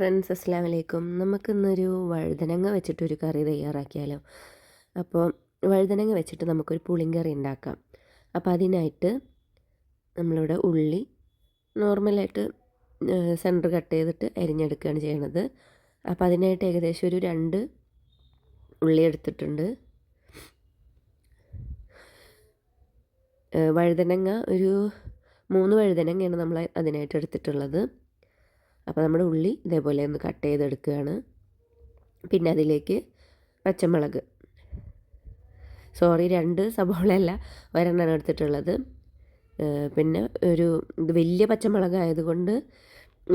Friends, അസ്സലാമു അലൈക്കും. നമുക്കിന്നൊരു വഴുതനങ്ങ വെച്ചിട്ടൊരു കറി തയ്യാറാക്കിയാലോ. അപ്പോൾ വഴുതനങ്ങ വെച്ചിട്ട് നമുക്കൊരു പുളിങ്കറി ഉണ്ടാക്കാം. അപ്പോൾ അതിനായിട്ട് നമ്മളിവിടെ ഉള്ളി നോർമലായിട്ട് സെൻറ്റർ കട്ട് ചെയ്തിട്ട് അരിഞ്ഞെടുക്കുകയാണ് ചെയ്യണത്. അപ്പോൾ അതിനായിട്ട് ഏകദേശം ഒരു 2 ഉള്ളി എടുത്തിട്ടുണ്ട്. വഴുതനങ്ങ ഒരു 3 വഴുതനങ്ങയാണ് നമ്മൾ അതിനായിട്ട് എടുത്തിട്ടുള്ളത്. അപ്പോൾ നമ്മുടെ ഉള്ളി ഇതേപോലെ ഒന്ന് കട്ട് ചെയ്തെടുക്കുകയാണ്. പിന്നെ അതിലേക്ക് പച്ചമുളക്, 2 സബോളയല്ല, ഒരെണ്ണമാണ് എടുത്തിട്ടുള്ളത്. പിന്നെ ഇത് വലിയ പച്ചമുളകായതുകൊണ്ട്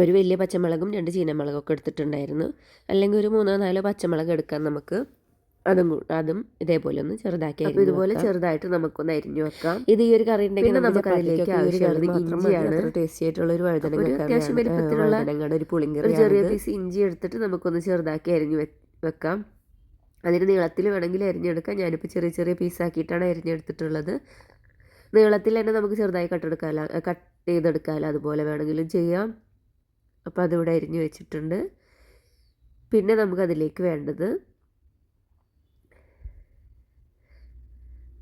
ഒരു വലിയ പച്ചമുളകും 2 ചീനമുളകൊക്കെ എടുത്തിട്ടുണ്ടായിരുന്നു. അല്ലെങ്കിൽ ഒരു 3-4 പച്ചമുളക് എടുക്കാം നമുക്ക്. അതും ഇതേപോലെ ഒന്ന് ചെറുതാക്കി, അപ്പോൾ ഇതുപോലെ ചെറുതായിട്ട് നമുക്കൊന്ന് അരിഞ്ഞു വെക്കാം. ഇത് ഈ ഒരു കറി ഉണ്ടെങ്കിൽ നമുക്ക് അതിലേക്ക് ഇഞ്ചിയാണ് ടേസ്റ്റി ആയിട്ടുള്ള ഒരു വഴുതനങ്ങ, അത്യാവശ്യം വലിപ്പത്തിലുള്ള ഒരു പുളിങ്കറി. ചെറിയ പീസ് ഇഞ്ചി എടുത്തിട്ട് നമുക്കൊന്ന് ചെറുതാക്കി അരിഞ്ഞു വെക്കാം. അതിന് നീളത്തിൽ വേണമെങ്കിൽ അരിഞ്ഞെടുക്കാം. ഞാനിപ്പോൾ ചെറിയ ചെറിയ പീസാക്കിയിട്ടാണ് അരിഞ്ഞെടുത്തിട്ടുള്ളത്. നീളത്തിൽ തന്നെ നമുക്ക് ചെറുതായി കട്ട് ചെയ്തെടുക്കാമല്ലോ, അതുപോലെ വേണമെങ്കിലും ചെയ്യാം. അപ്പോൾ അതിവിടെ അരിഞ്ഞു വെച്ചിട്ടുണ്ട്. പിന്നെ നമുക്കതിലേക്ക് വേണ്ടത്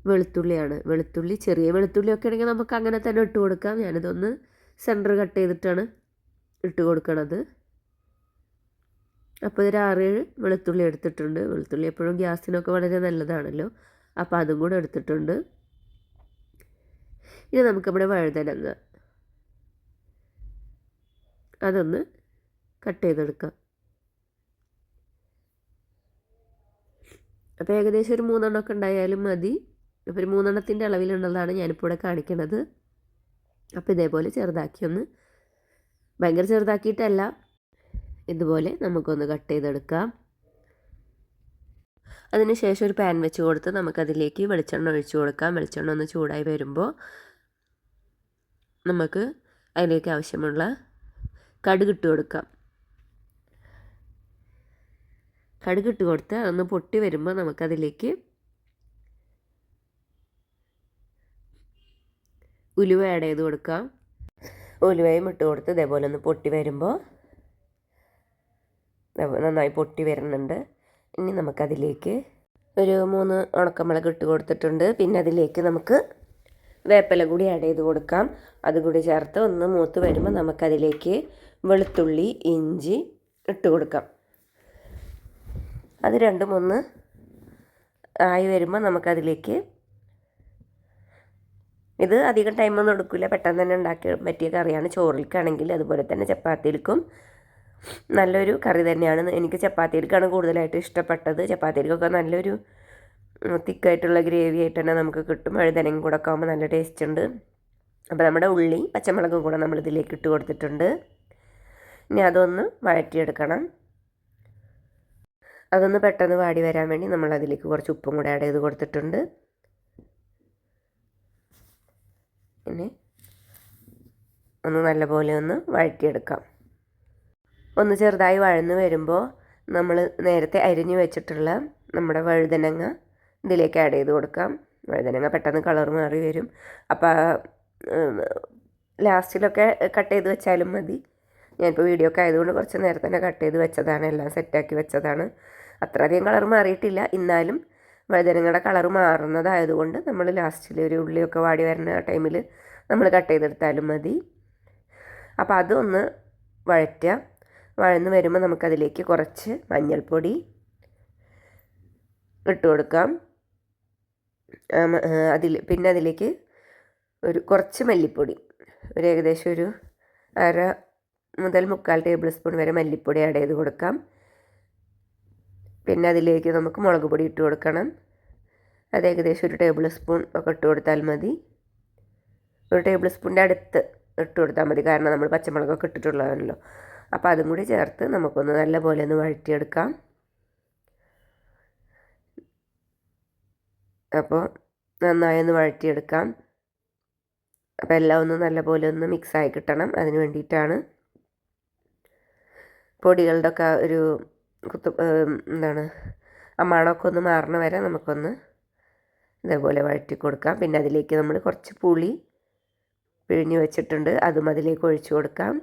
വെളുത്തുള്ളിയാണ്. ചെറിയ വെളുത്തുള്ളിയൊക്കെ ആണെങ്കിൽ നമുക്ക് അങ്ങനെ തന്നെ ഇട്ട് കൊടുക്കാം. ഞാനിതൊന്ന് സെൻറ്റർ കട്ട് ചെയ്തിട്ടാണ് ഇട്ട് കൊടുക്കണത്. അപ്പോൾ ഒരു 6-7 വെളുത്തുള്ളി എടുത്തിട്ടുണ്ട്. വെളുത്തുള്ളി എപ്പോഴും ഗ്യാസിനൊക്കെ വളരെ നല്ലതാണല്ലോ, അപ്പോൾ അതും കൂടെ എടുത്തിട്ടുണ്ട്. ഇനി നമുക്കിവിടെ വഴുതനങ്ങ അതൊന്ന് കട്ട് ചെയ്തെടുക്കാം. അപ്പോൾ ഏകദേശം ഒരു 3 എണ്ണമൊക്കെ ഉണ്ടായാലും മതി. അപ്പോൾ ഒരു 3 എണ്ണത്തിൻ്റെ അളവിലുള്ളതാണ് ഞാനിപ്പോൾ ഇവിടെ കാണിക്കുന്നത്. അപ്പോൾ ഇതേപോലെ ചെറുതാക്കിയൊന്ന്, ഭയങ്കര ചെറുതാക്കിയിട്ടല്ല, ഇതുപോലെ നമുക്കൊന്ന് കട്ട് ചെയ്തെടുക്കാം. അതിനുശേഷം ഒരു പാൻ വെച്ച് കൊടുത്ത് നമുക്കതിലേക്ക് വെളിച്ചെണ്ണ ഒഴിച്ച് കൊടുക്കാം. വെളിച്ചെണ്ണ ഒന്ന് ചൂടായി വരുമ്പോൾ നമുക്ക് അതിലേക്ക് ആവശ്യമുള്ള കടുക് ഇട്ട് കൊടുക്കാം. കടുക് ഇട്ട് കൊടുത്ത് അതൊന്ന് പൊട്ടി വരുമ്പോൾ നമുക്കതിലേക്ക് ഉലുവ ആഡ് ചെയ്ത് കൊടുക്കാം. ഉലുവയും ഇട്ട് കൊടുത്ത് ഇതേപോലെ ഒന്ന് പൊട്ടി വരുമ്പോൾ, നന്നായി പൊട്ടി വരുന്നുണ്ട്. ഇനി നമുക്കതിലേക്ക് ഒരു 3 ഉണക്കമുളക് ഇട്ട് കൊടുത്തിട്ടുണ്ട്. പിന്നെ അതിലേക്ക് നമുക്ക് വേപ്പില കൂടി ആഡ് ചെയ്ത് കൊടുക്കാം. അതുകൂടി ചേർത്ത് ഒന്ന് മൂത്ത് വരുമ്പോൾ നമുക്കതിലേക്ക് വെളുത്തുള്ളി, ഇഞ്ചി ഇട്ട് കൊടുക്കാം. അത് 2-3 ആയി വരുമ്പോൾ നമുക്കതിലേക്ക്, ഇത് അധികം ടൈമൊന്നും എടുക്കില്ല, പെട്ടെന്ന് തന്നെ ഉണ്ടാക്കി പറ്റിയ കറിയാണ്. ചോറിലേക്കാണെങ്കിൽ അതുപോലെ തന്നെ ചപ്പാത്തിയിലേക്കും നല്ലൊരു കറി തന്നെയാണ്. എനിക്ക് ചപ്പാത്തിയിലേക്കാണ് കൂടുതലായിട്ട് ഇഷ്ടപ്പെട്ടത്. ചപ്പാത്തിയിലേക്കൊക്കെ നല്ലൊരു തിക്കായിട്ടുള്ള ഗ്രേവി ആയിട്ട് തന്നെ നമുക്ക് കിട്ടും. വഴുതനയും കൂടെ ഒക്കെ ആകുമ്പോൾ നല്ല ടേസ്റ്റ് ഉണ്ട്. അപ്പോൾ നമ്മുടെ ഉള്ളി പച്ചമുളകും കൂടെ നമ്മളിതിലേക്ക് ഇട്ട് കൊടുത്തിട്ടുണ്ട്. ഇനി അതൊന്ന് വഴറ്റിയെടുക്കണം. അതൊന്ന് പെട്ടെന്ന് വാടി വരാൻ വേണ്ടി നമ്മളതിലേക്ക് കുറച്ച് ഉപ്പും കൂടെ ആഡ് ചെയ്ത് കൊടുത്തിട്ടുണ്ട്. ഇനി ഒന്ന് നല്ലപോലെ ഒന്ന് വഴറ്റിയെടുക്കാം. ഒന്ന് ചെറുതായി വഴന്ന് വരുമ്പോൾ നമ്മൾ നേരത്തെ അരിഞ്ഞു വെച്ചിട്ടുള്ള നമ്മുടെ വഴുതനങ്ങ ഇതിലേക്ക് ആഡ് ചെയ്ത് കൊടുക്കാം. വഴുതനങ്ങ പെട്ടെന്ന് കളർ മാറി വരും. അപ്പോൾ ലാസ്റ്റിലൊക്കെ കട്ട് ചെയ്ത് വെച്ചാലും മതി. ഞാനിപ്പോൾ വീഡിയോ ഒക്കെ ആയതുകൊണ്ട് കുറച്ച് നേരത്തെ തന്നെ കട്ട് ചെയ്ത് വെച്ചതാണ്, എല്ലാം സെറ്റാക്കി വെച്ചതാണ്. അത്രയധികം കളർ മാറിയിട്ടില്ല, എന്നാലും വഴുതനങ്ങയുടെ കളർ മാറുന്നതായതുകൊണ്ട് നമ്മൾ ലാസ്റ്റിൽ ഒരു ഉള്ളിയൊക്കെ വാടി വരുന്ന ടൈമിൽ നമ്മൾ കട്ട് ചെയ്തെടുത്താലും മതി. അപ്പോൾ അതൊന്ന് വഴന്ന് വരുമ്പോൾ നമുക്കതിലേക്ക് കുറച്ച് മഞ്ഞൾപ്പൊടി ഇട്ട് കൊടുക്കാം. പിന്നെ അതിലേക്ക് കുറച്ച് മല്ലിപ്പൊടി, ഏകദേശം ഒരു 1/2 മുതൽ 3/4 ടേബിൾ സ്പൂൺ വരെ മല്ലിപ്പൊടി ആഡ് ചെയ്ത് കൊടുക്കാം. പിന്നെ അതിലേക്ക് നമുക്ക് മുളക് പൊടി ഇട്ട് കൊടുക്കണം. അത് ഏകദേശം 1 ടേബിൾ സ്പൂൺ ഒക്കെ ഇട്ട് കൊടുത്താൽ മതി. 1 ടേബിൾ സ്പൂണിൻ്റെ അടുത്ത് ഇട്ട് കൊടുത്താൽ മതി, കാരണം നമ്മൾ പച്ചമുളകൊക്കെ ഇട്ടിട്ടുള്ളതാണല്ലോ. അപ്പോൾ അതും കൂടി ചേർത്ത് നമുക്കൊന്ന് നല്ലപോലെ ഒന്ന് വഴറ്റിയെടുക്കാം. അപ്പോൾ നന്നായി ഒന്ന് വഴറ്റിയെടുക്കാം. അപ്പോൾ എല്ലാം ഒന്ന് നല്ലപോലെ ഒന്ന് മിക്സായി കിട്ടണം. അതിന് വേണ്ടിയിട്ടാണ്. പൊടികളുടെ ഒക്കെ ഒരു ആ മണമൊക്കെ ഒന്ന് മാറണ വരെ നമുക്കൊന്ന് ഇതേപോലെ വഴറ്റി കൊടുക്കാം. പിന്നെ അതിലേക്ക് നമ്മൾ കുറച്ച് പുളി പിഴിഞ്ഞ് വെച്ചിട്ടുണ്ട്, അതും അതിലേക്ക് ഒഴിച്ചു കൊടുക്കാം.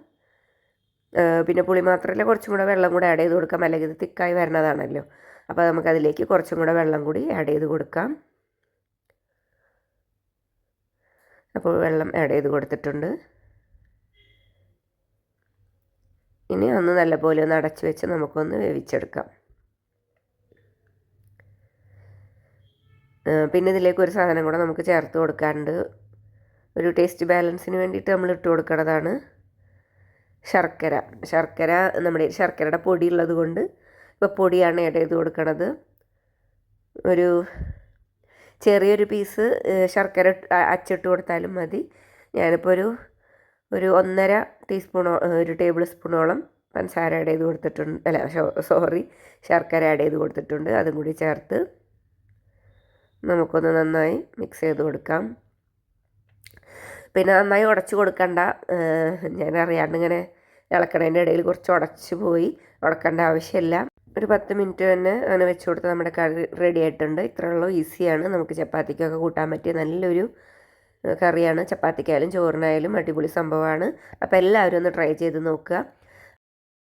പിന്നെ പുളി മാത്രമല്ല, കുറച്ചും കൂടെ വെള്ളം കൂടെ ആഡ് ചെയ്ത് കൊടുക്കാം, അല്ലെങ്കിൽ ഇത് തിക്കായി വരണതാണല്ലോ. അപ്പോൾ നമുക്കതിലേക്ക് കുറച്ചും കൂടെ വെള്ളം കൂടി ആഡ് ചെയ്ത് കൊടുക്കാം. അപ്പോൾ വെള്ളം ആഡ് ചെയ്ത് കൊടുത്തിട്ടുണ്ട്. ഇനി ഒന്ന് നല്ലപോലെ ഒന്ന് അടച്ച് വെച്ച് നമുക്കൊന്ന് വേവിച്ചെടുക്കാം. പിന്നെ ഇതിലേക്ക് ഒരു സാധനം കൂടെ നമുക്ക് ചേർത്ത് കൊടുക്കാറുണ്ട്. ഒരു ടേസ്റ്റ് ബാലൻസിന് വേണ്ടിയിട്ട് നമ്മൾ ഇട്ട് കൊടുക്കണതാണ് ശർക്കര. നമ്മുടെ ശർക്കരയുടെ പൊടി ഉള്ളത് കൊണ്ട് ഇപ്പോൾ പൊടിയാണ് ആഡ് ചെയ്ത് കൊടുക്കണത്. ഒരു ചെറിയൊരു പീസ് ശർക്കര അച്ചിട്ട് കൊടുത്താലും മതി. ഞാനിപ്പോൾ ഒരു 1.5 ടീസ്പൂണോ ഒരു ടേബിൾ സ്പൂണോളം പഞ്ചസാര ആഡ് ചെയ്ത് കൊടുത്തിട്ടുണ്ട്. ശർക്കര ആഡ് ചെയ്ത് കൊടുത്തിട്ടുണ്ട്. അതും കൂടി ചേർത്ത് നമുക്കൊന്ന് നന്നായി മിക്സ് ചെയ്ത് കൊടുക്കാം. പിന്നെ നന്നായി ഉടച്ച് കൊടുക്കണ്ട. ഞാൻ അറിയാണ്ട് ഇങ്ങനെ ഇളക്കണതിൻ്റെ ഇടയിൽ കുറച്ച് ഉടച്ച് പോയി. ഉടക്കേണ്ട ആവശ്യമില്ല. ഒരു 10 മിനിറ്റ് തന്നെ അങ്ങനെ വെച്ച് കൊടുത്ത് നമ്മുടെ കറി റെഡി ആയിട്ടുണ്ട്. ഇത്രയുള്ളൂ, ഈസിയാണ്. നമുക്ക് ചപ്പാത്തിക്കൊക്കെ കൂട്ടാൻ പറ്റിയ നല്ലൊരു കറിയാണ്. ചപ്പാത്തിക്കായാലും ചോറിനായാലും അടിപൊളി സംഭവമാണ്. അപ്പോൾ എല്ലാവരും ഒന്ന് ട്രൈ ചെയ്ത് നോക്കുക.